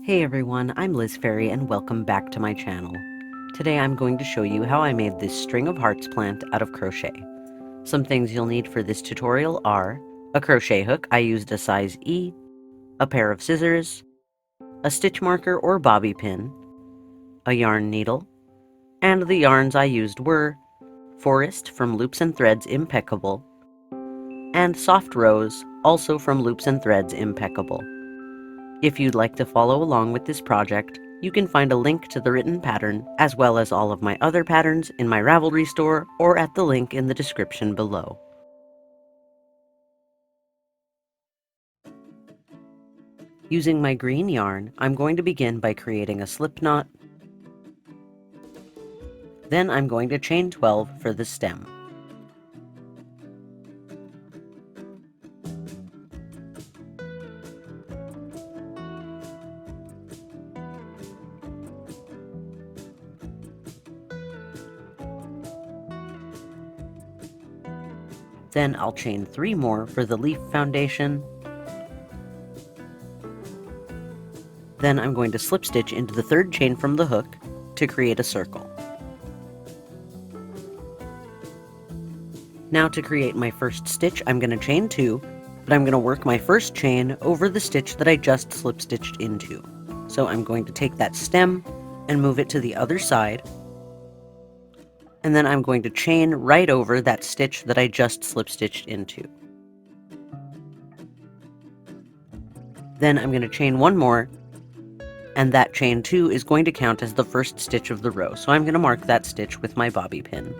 Hey everyone, I'm Liz Ferry and welcome back to my channel. Today I'm going to show you how I made this string of hearts plant out of crochet. Some things you'll need for this tutorial are a crochet hook, I used a size E, a pair of scissors, a stitch marker or bobby pin, a yarn needle, and the yarns I used were Forest from Loops and Threads Impeccable, and Soft Rose, also from Loops and Threads Impeccable. If you'd like to follow along with this project, you can find a link to the written pattern, as well as all of my other patterns in my Ravelry store or at the link in the description below. Using my green yarn, I'm going to begin by creating a slip knot. Then I'm going to chain 12 for the stem. Then I'll chain 3 more for the leaf foundation. Then I'm going to slip stitch into the third chain from the hook to create a circle. Now to create my first stitch, I'm going to chain 2, but I'm going to work my first chain over the stitch that I just slip stitched into. So I'm going to take that stem and move it to the other side, and then I'm going to chain right over that stitch that I just slip stitched into. Then I'm going to chain 1 more, and that chain 2 is going to count as the first stitch of the row, so I'm going to mark that stitch with my bobby pin.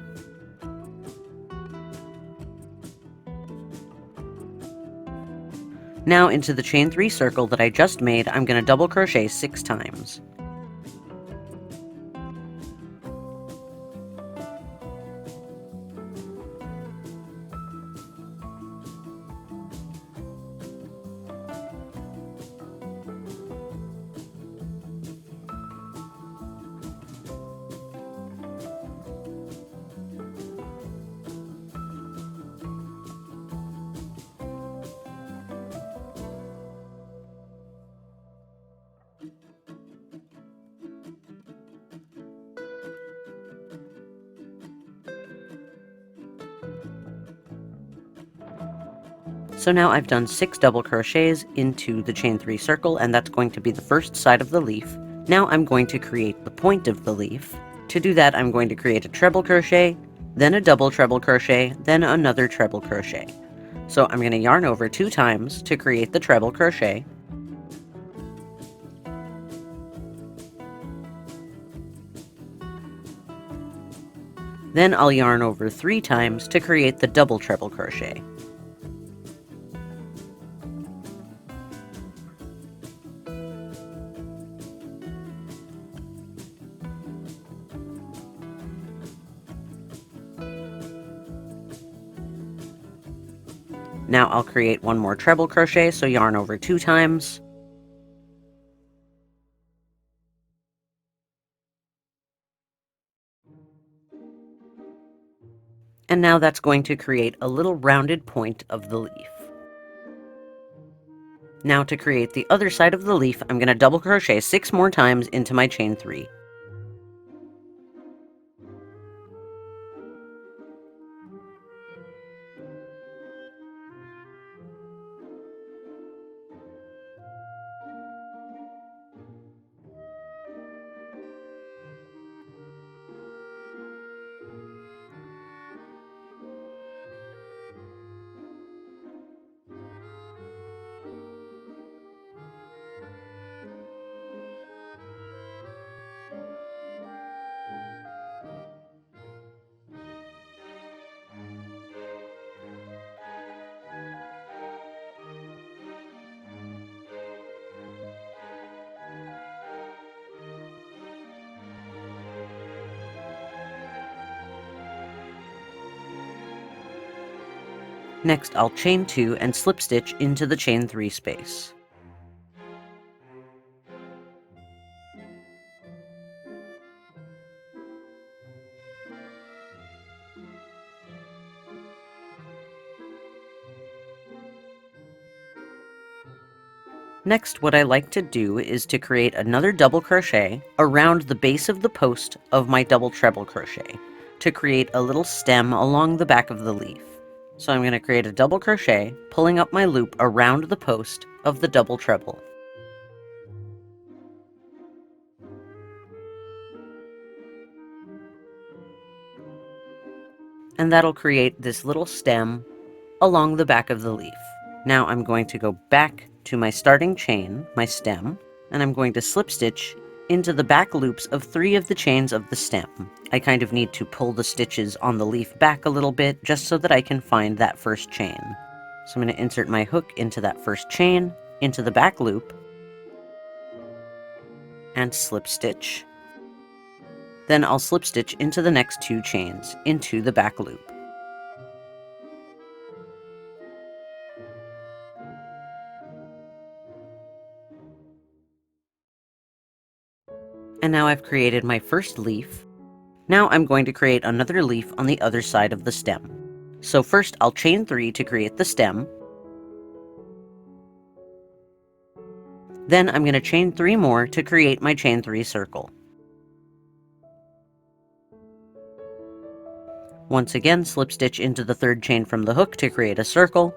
Now into the chain 3 circle that I just made, I'm going to double crochet 6 times. So now I've done 6 double crochets into the chain 3 circle, and that's going to be the first side of the leaf. Now I'm going to create the point of the leaf. To do that, I'm going to create a treble crochet, then a double treble crochet, then another treble crochet. So I'm going to yarn over 2 times to create the treble crochet. Then I'll yarn over 3 times to create the double treble crochet. Now I'll create 1 more treble crochet, so yarn over 2 times. And now that's going to create a little rounded point of the leaf. Now to create the other side of the leaf, I'm going to double crochet 6 more times into my chain 3. Next, I'll chain 2 and slip stitch into the chain 3 space. Next, what I like to do is to create another double crochet around the base of the post of my double treble crochet to create a little stem along the back of the leaf. So I'm going to create a double crochet, pulling up my loop around the post of the double treble. And that'll create this little stem along the back of the leaf. Now I'm going to go back to my starting chain, my stem, and I'm going to slip stitch into the back loops of 3 of the chains of the stem. I kind of need to pull the stitches on the leaf back a little bit just so that I can find that first chain. So I'm going to insert my hook into that first chain, into the back loop, and slip stitch. Then I'll slip stitch into the next 2 chains, into the back loop. And now I've created my first leaf. Now I'm going to create another leaf on the other side of the stem. So first I'll chain 3 to create the stem. Then I'm going to chain 3 more to create my chain 3 circle. Once again, slip stitch into the 3rd chain from the hook to create a circle.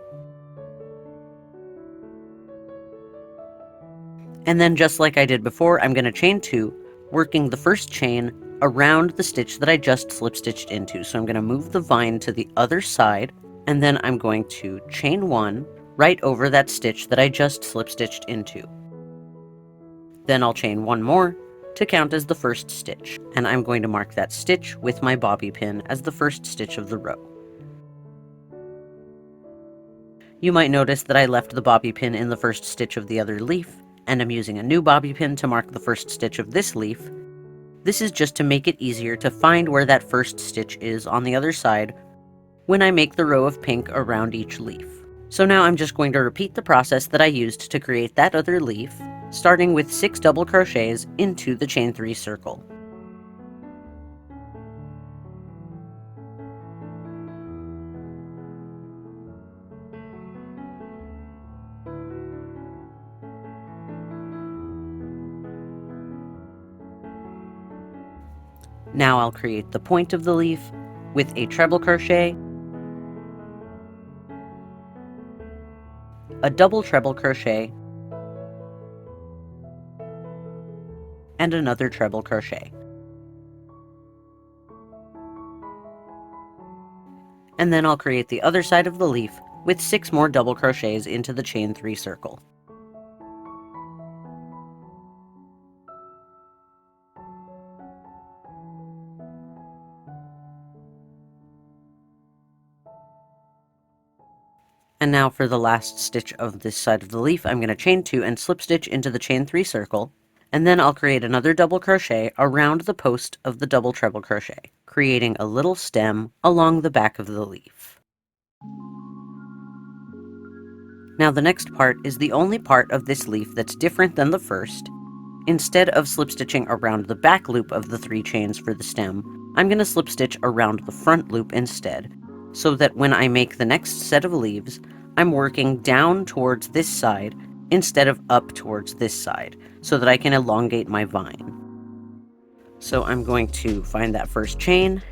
And then just like I did before, I'm going to chain 2, working the first chain around the stitch that I just slip stitched into. So I'm going to move the vine to the other side, and then I'm going to chain 1 right over that stitch that I just slip stitched into. Then I'll chain 1 more to count as the first stitch, and I'm going to mark that stitch with my bobby pin as the first stitch of the row. You might notice that I left the bobby pin in the first stitch of the other leaf, and I'm using a new bobby pin to mark the first stitch of this leaf. This is just to make it easier to find where that first stitch is on the other side when I make the row of pink around each leaf. So now I'm just going to repeat the process that I used to create that other leaf, starting with 6 double crochets into the chain 3 circle. Now I'll create the point of the leaf with a treble crochet, a double treble crochet, and another treble crochet. And then I'll create the other side of the leaf with 6 more double crochets into the chain 3 circle. And now for the last stitch of this side of the leaf, I'm going to chain 2 and slip stitch into the chain 3 circle, and then I'll create another double crochet around the post of the double treble crochet, creating a little stem along the back of the leaf. Now the next part is the only part of this leaf that's different than the first. Instead of slip stitching around the back loop of the 3 chains for the stem, I'm going to slip stitch around the front loop instead, so that when I make the next set of leaves, I'm working down towards this side instead of up towards this side, so that I can elongate my vine. So I'm going to find that first chain,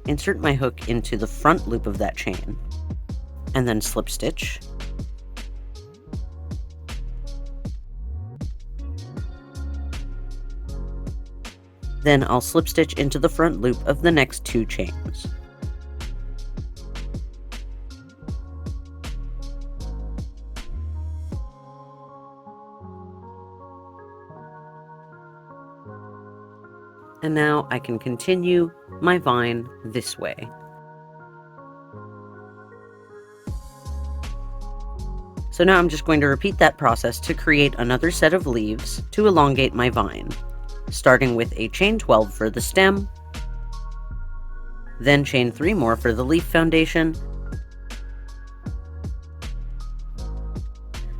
insert my hook into the front loop of that chain, and then slip stitch. Then I'll slip stitch into the front loop of the next 2 chains. And now I can continue my vine this way. So now I'm just going to repeat that process to create another set of leaves to elongate my vine, starting with a chain 12 for the stem, then chain 3 more for the leaf foundation,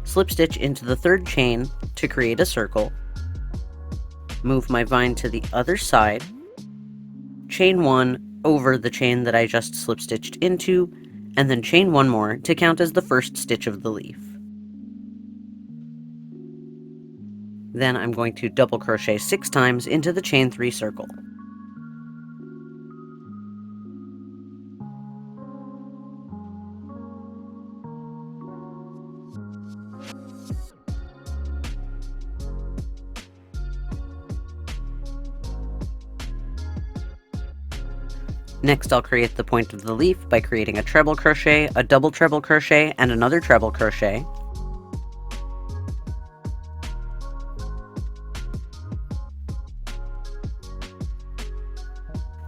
slip stitch into the 3rd chain to create a circle, move my vine to the other side, chain 1 over the chain that I just slip stitched into, and then chain 1 more to count as the first stitch of the leaf. Then I'm going to double crochet 6 times into the chain 3 circle. Next, I'll create the point of the leaf by creating a treble crochet, a double treble crochet, and another treble crochet.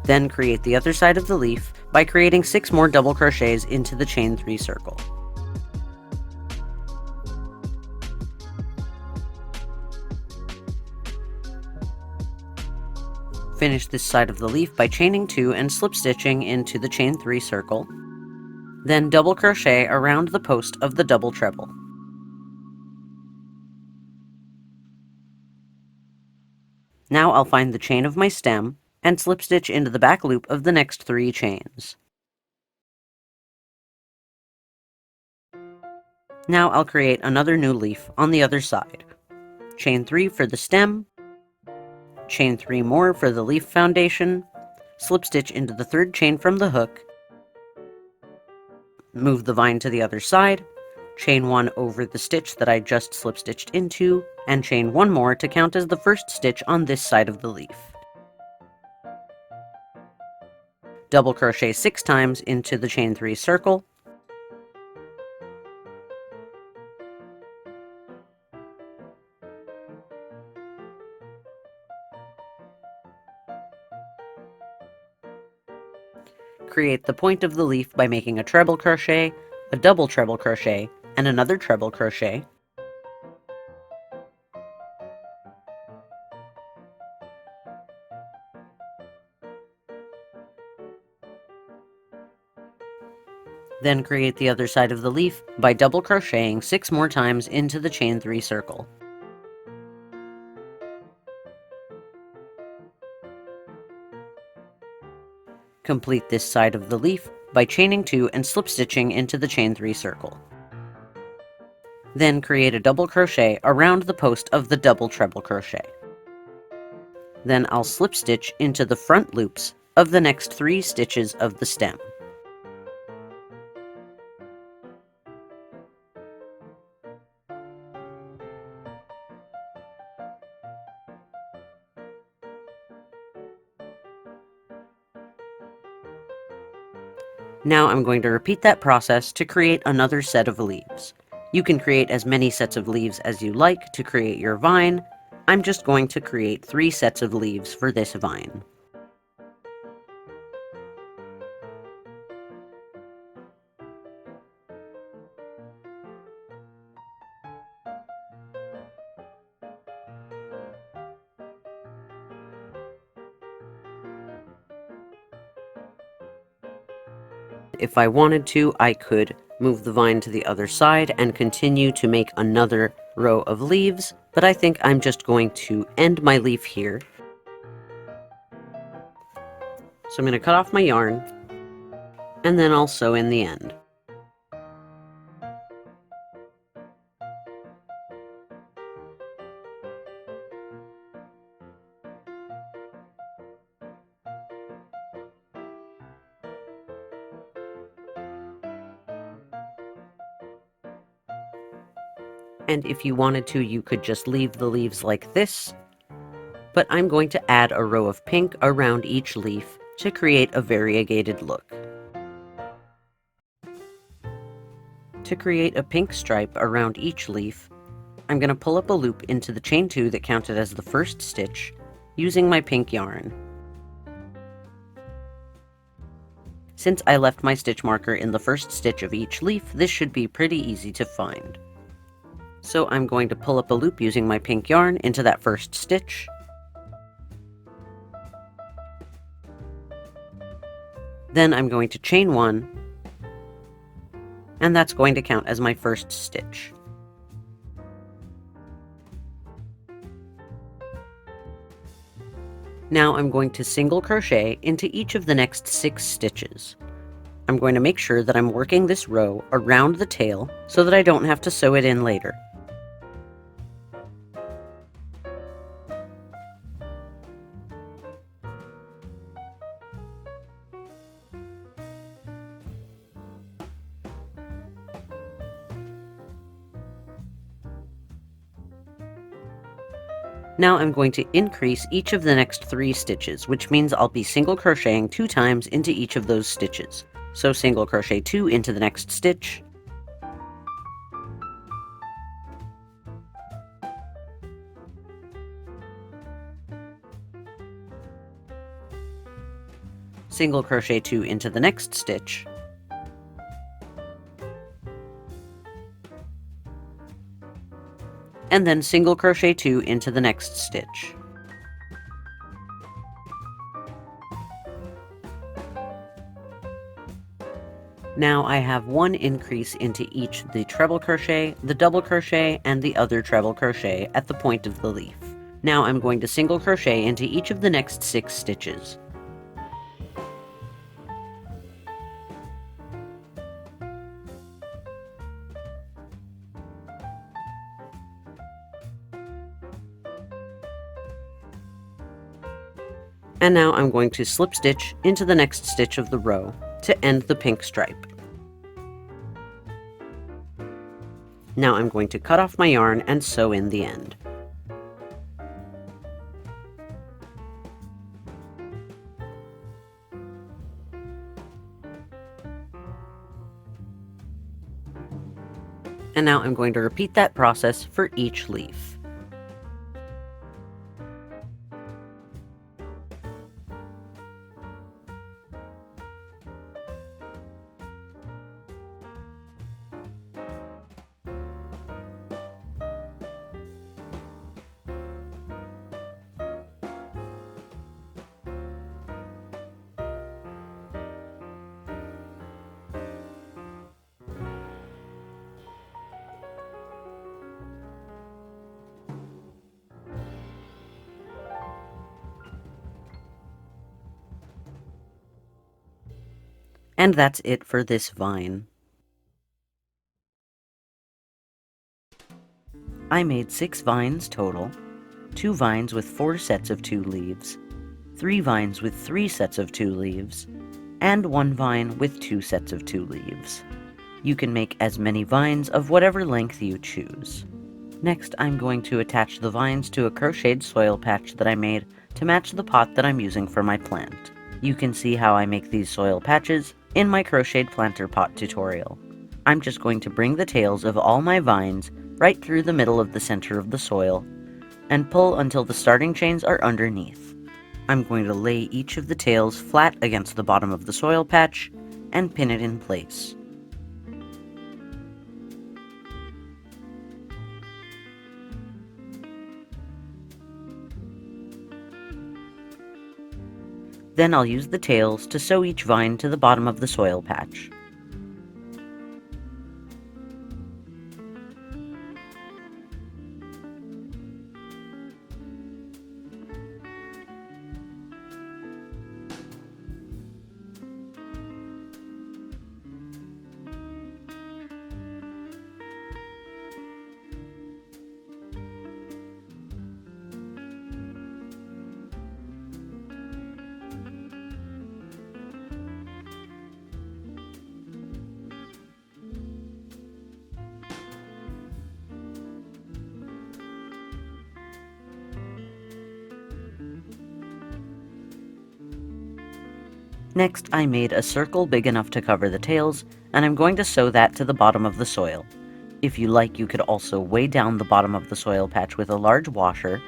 Then create the other side of the leaf by creating 6 more double crochets into the chain 3 circle. Finish this side of the leaf by chaining 2 and slip stitching into the chain 3 circle. Then double crochet around the post of the double treble. Now I'll find the chain of my stem and slip stitch into the back loop of the next 3 chains. Now I'll create another new leaf on the other side. Chain 3 for the stem, chain 3 more for the leaf foundation, slip stitch into the 3rd chain from the hook, move the vine to the other side, chain 1 over the stitch that I just slip stitched into, and chain 1 more to count as the first stitch on this side of the leaf. Double crochet 6 times into the chain 3 circle, create the point of the leaf by making a treble crochet, a double treble crochet, and another treble crochet. Then create the other side of the leaf by double crocheting 6 more times into the chain 3 circle. Complete this side of the leaf by chaining 2 and slip stitching into the chain 3 circle. Then create a double crochet around the post of the double treble crochet. Then I'll slip stitch into the front loops of the next 3 stitches of the stem. Now I'm going to repeat that process to create another set of leaves. You can create as many sets of leaves as you like to create your vine. I'm just going to create 3 sets of leaves for this vine. If I wanted to, I could move the vine to the other side and continue to make another row of leaves, but I think I'm just going to end my leaf here. So I'm going to cut off my yarn, and then I'll sew in the end. And if you wanted to, you could just leave the leaves like this, but I'm going to add a row of pink around each leaf to create a variegated look. To create a pink stripe around each leaf, I'm going to pull up a loop into the chain 2 that counted as the first stitch, using my pink yarn. Since I left my stitch marker in the first stitch of each leaf, this should be pretty easy to find. So I'm going to pull up a loop using my pink yarn into that first stitch. Then I'm going to chain 1, and that's going to count as my first stitch. Now I'm going to single crochet into each of the next 6 stitches. I'm going to make sure that I'm working this row around the tail so that I don't have to sew it in later. Now I'm going to increase each of the next 3 stitches, which means I'll be single crocheting 2 times into each of those stitches. So single crochet 2 into the next stitch, single crochet 2 into the next stitch, and then single crochet 2 into the next stitch. Now I have 1 increase into each the treble crochet, the double crochet, and the other treble crochet at the point of the leaf. Now I'm going to single crochet into each of the next 6 stitches. And now I'm going to slip stitch into the next stitch of the row to end the pink stripe. Now I'm going to cut off my yarn and sew in the end. And now I'm going to repeat that process for each leaf. And that's it for this vine. I made 6 vines total, 2 vines with 4 sets of 2 leaves, 3 vines with 3 sets of 2 leaves, and 1 vine with 2 sets of 2 leaves. You can make as many vines of whatever length you choose. Next, I'm going to attach the vines to a crocheted soil patch that I made to match the pot that I'm using for my plant. You can see how I make these soil patches in my crocheted planter pot tutorial. I'm just going to bring the tails of all my vines right through the middle of the center of the soil and pull until the starting chains are underneath. I'm going to lay each of the tails flat against the bottom of the soil patch and pin it in place. Then I'll use the tails to sew each vine to the bottom of the soil patch. Next, I made a circle big enough to cover the tails, and I'm going to sew that to the bottom of the soil. If you like, you could also weigh down the bottom of the soil patch with a large washer,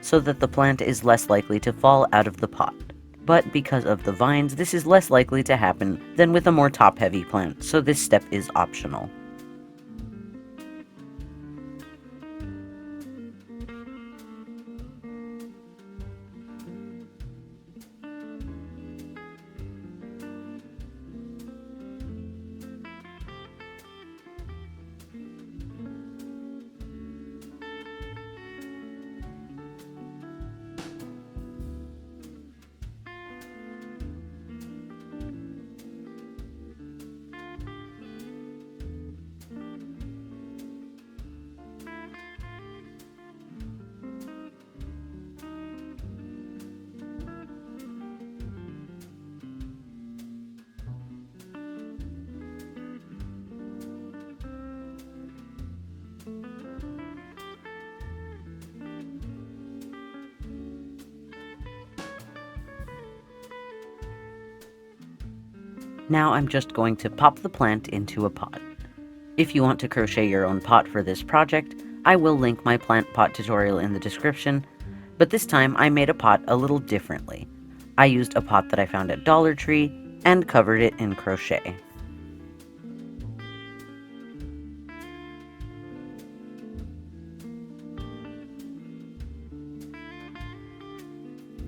so that the plant is less likely to fall out of the pot. But because of the vines, this is less likely to happen than with a more top-heavy plant, so this step is optional. Now I'm just going to pop the plant into a pot. If you want to crochet your own pot for this project, I will link my plant pot tutorial in the description, but this time I made a pot a little differently. I used a pot that I found at Dollar Tree and covered it in crochet.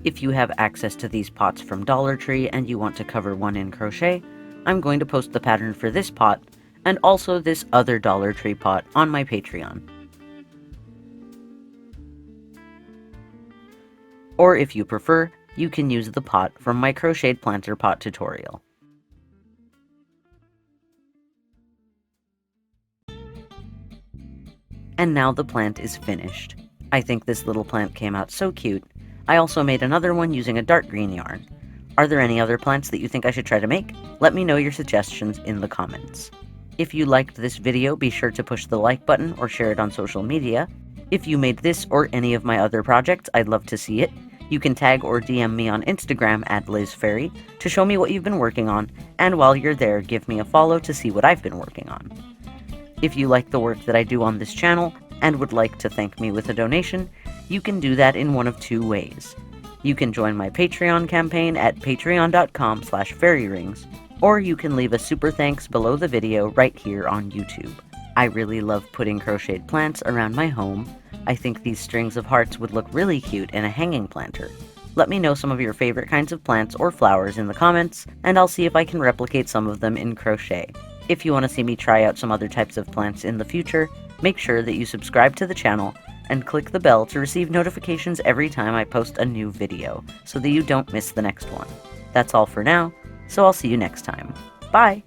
If you have access to these pots from Dollar Tree and you want to cover one in crochet, I'm going to post the pattern for this pot and also this other Dollar Tree pot on my Patreon. Or if you prefer, you can use the pot from my crocheted planter pot tutorial. And now the plant is finished. I think this little plant came out so cute. I also made another one using a dark green yarn. Are there any other plants that you think I should try to make? Let me know your suggestions in the comments. If you liked this video, be sure to push the like button or share it on social media. If you made this or any of my other projects, I'd love to see it. You can tag or DM me on Instagram at LizFairy to show me what you've been working on, and while you're there, give me a follow to see what I've been working on. If you like the work that I do on this channel and would like to thank me with a donation, you can do that in one of two ways. You can join my Patreon campaign at patreon.com/fairyrings, or you can leave a super thanks below the video right here on YouTube. I really love putting crocheted plants around my home. I think these strings of hearts would look really cute in a hanging planter. Let me know some of your favorite kinds of plants or flowers in the comments, and I'll see if I can replicate some of them in crochet. If you want to see me try out some other types of plants in the future, make sure that you subscribe to the channel and click the bell to receive notifications every time I post a new video, so that you don't miss the next one. That's all for now, so I'll see you next time. Bye!